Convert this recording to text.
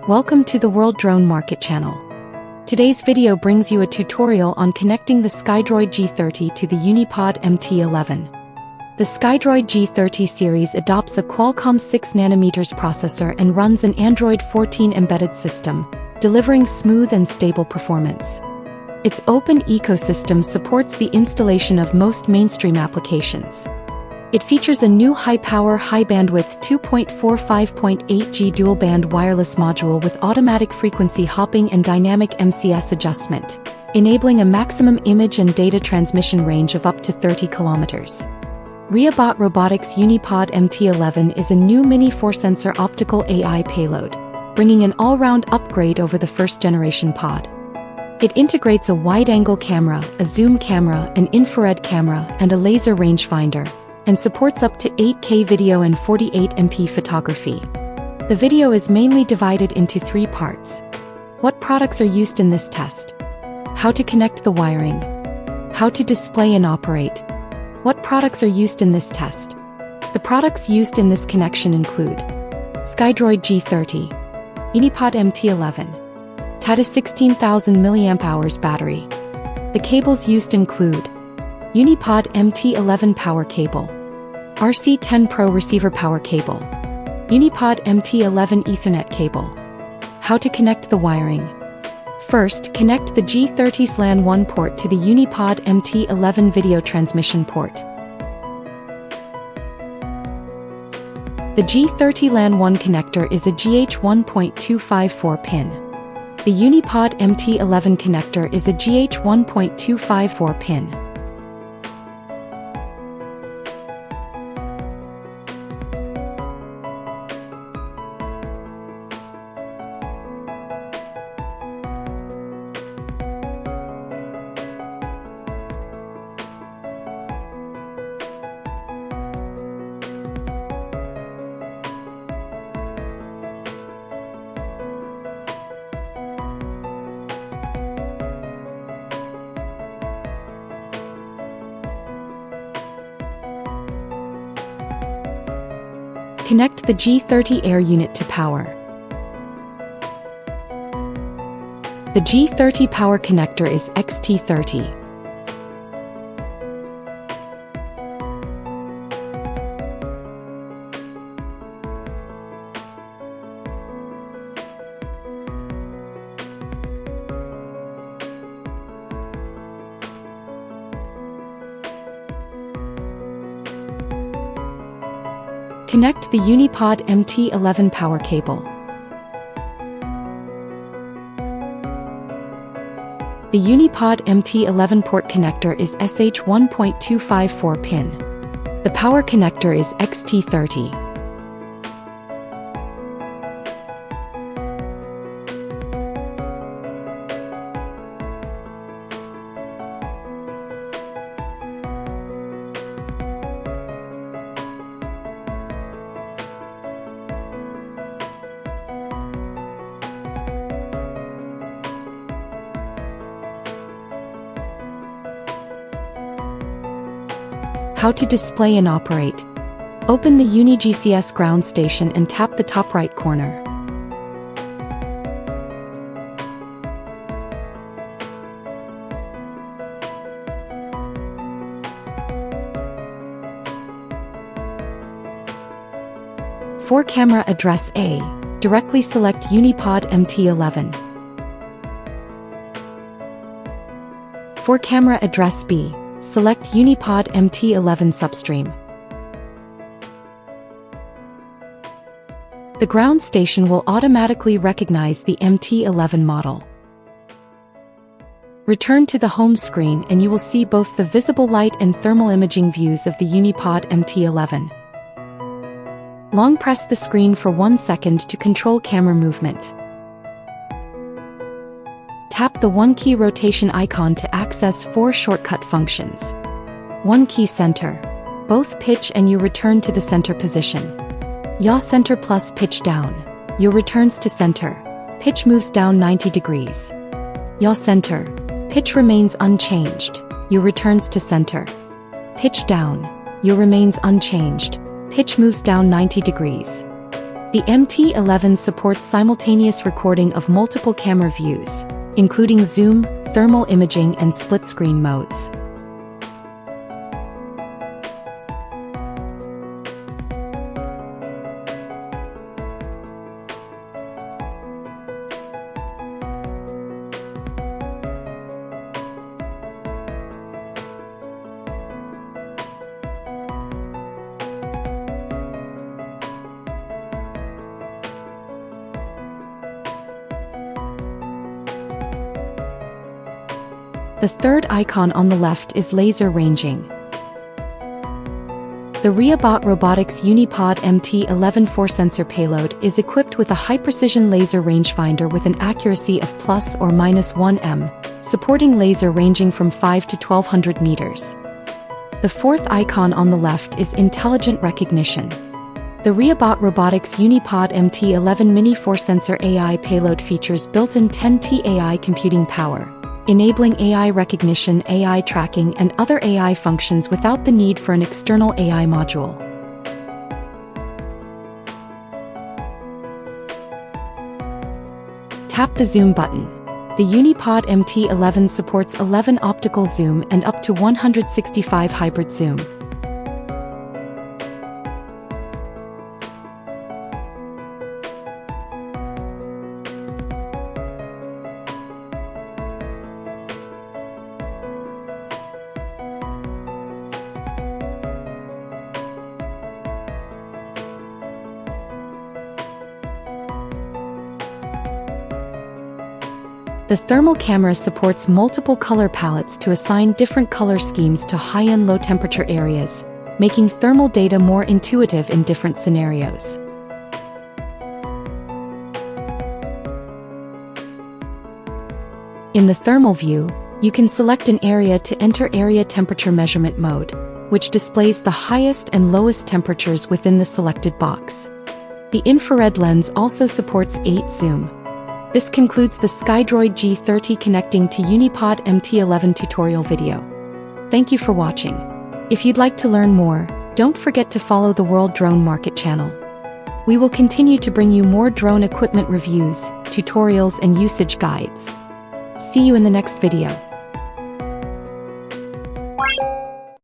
Welcome to the World Drone Market channel. Today's video brings you a tutorial on connecting the Skydroid G30 to the UniPod MT11. The Skydroid G30 series adopts a Qualcomm 6nm processor and runs an Android 14 embedded system, delivering smooth and stable performance. Its open ecosystem supports the installation of most mainstream applications. It features a new high-power, high-bandwidth 2.45.8G dual-band wireless module with automatic frequency hopping and dynamic MCS adjustment, enabling a maximum image and data transmission range of up to 30 kilometers. Reebot Robotics UniPod MT11 is a new mini 4-sensor optical AI payload, bringing an all-round upgrade over the first-generation pod. It integrates a wide-angle camera, a zoom camera, an infrared camera, and a laser rangefinder, and supports up to 8K video and 48MP photography. The video is mainly divided into 3 parts. What products are used in this test? How to connect the wiring. How to display and operate. What products are used in this test? The products used in this connection include Skydroid G30, UniPod MT11, TATA 16,000 mAh battery. The cables used include UniPod MT11 power cable, RC10 Pro receiver power cable, UniPod MT11 Ethernet cable. How to connect the wiring. First, connect the G30's LAN 1 port to the UniPod MT11 video transmission port. The G30 LAN 1 connector is a GH1.254 pin. The UniPod MT11 connector is a GH1.254 pin. Connect the G30 Air unit to power. The G30 power connector is XT30. Connect the UniPod MT11 power cable. The UniPod MT11 port connector is SH1.254 pin. The power connector is XT30. How to display and operate. Open the UniGCS ground station and tap the top right corner. For camera address A, directly select UniPod MT11. For camera address B, select UniPod MT11 substream. The ground station will automatically recognize the MT11 model. Return to the home screen and you will see both the visible light and thermal imaging views of the UniPod MT11. Long press the screen for 1 second to control camera movement. Tap the 1-key rotation icon to access 4 shortcut functions. 1-key center. Both pitch and you return to the center position. Yaw center plus pitch down. Yaw returns to center. Pitch moves down 90 degrees. Yaw center. Pitch remains unchanged. Yaw returns to center. Pitch down. Yaw remains unchanged. Pitch moves down 90 degrees. The MT11 supports simultaneous recording of multiple camera views, including zoom, thermal imaging and split-screen modes. The third icon on the left is laser ranging. The Reebot Robotics UniPod MT11 4-sensor payload is equipped with a high-precision laser rangefinder with an accuracy of ±1 m, supporting laser ranging from 5 to 1200 meters. The fourth icon on the left is intelligent recognition. The Reebot Robotics UniPod MT11 Mini 4-sensor AI payload features built-in 10T AI computing power, enabling AI recognition, AI tracking, and other AI functions without the need for an external AI module. Tap the zoom button. The UniPod MT11 supports 11 optical zoom and up to 165 hybrid zoom. The thermal camera supports multiple color palettes to assign different color schemes to high and low temperature areas, making thermal data more intuitive in different scenarios. In the thermal view, you can select an area to enter area temperature measurement mode, which displays the highest and lowest temperatures within the selected box. The infrared lens also supports 8 zoom. This concludes the Skydroid G30 connecting to UniPod MT11 tutorial video. Thank you for watching. If you'd like to learn more, don't forget to follow the World Drone Market channel. We will continue to bring you more drone equipment reviews, tutorials and usage guides. See you in the next video.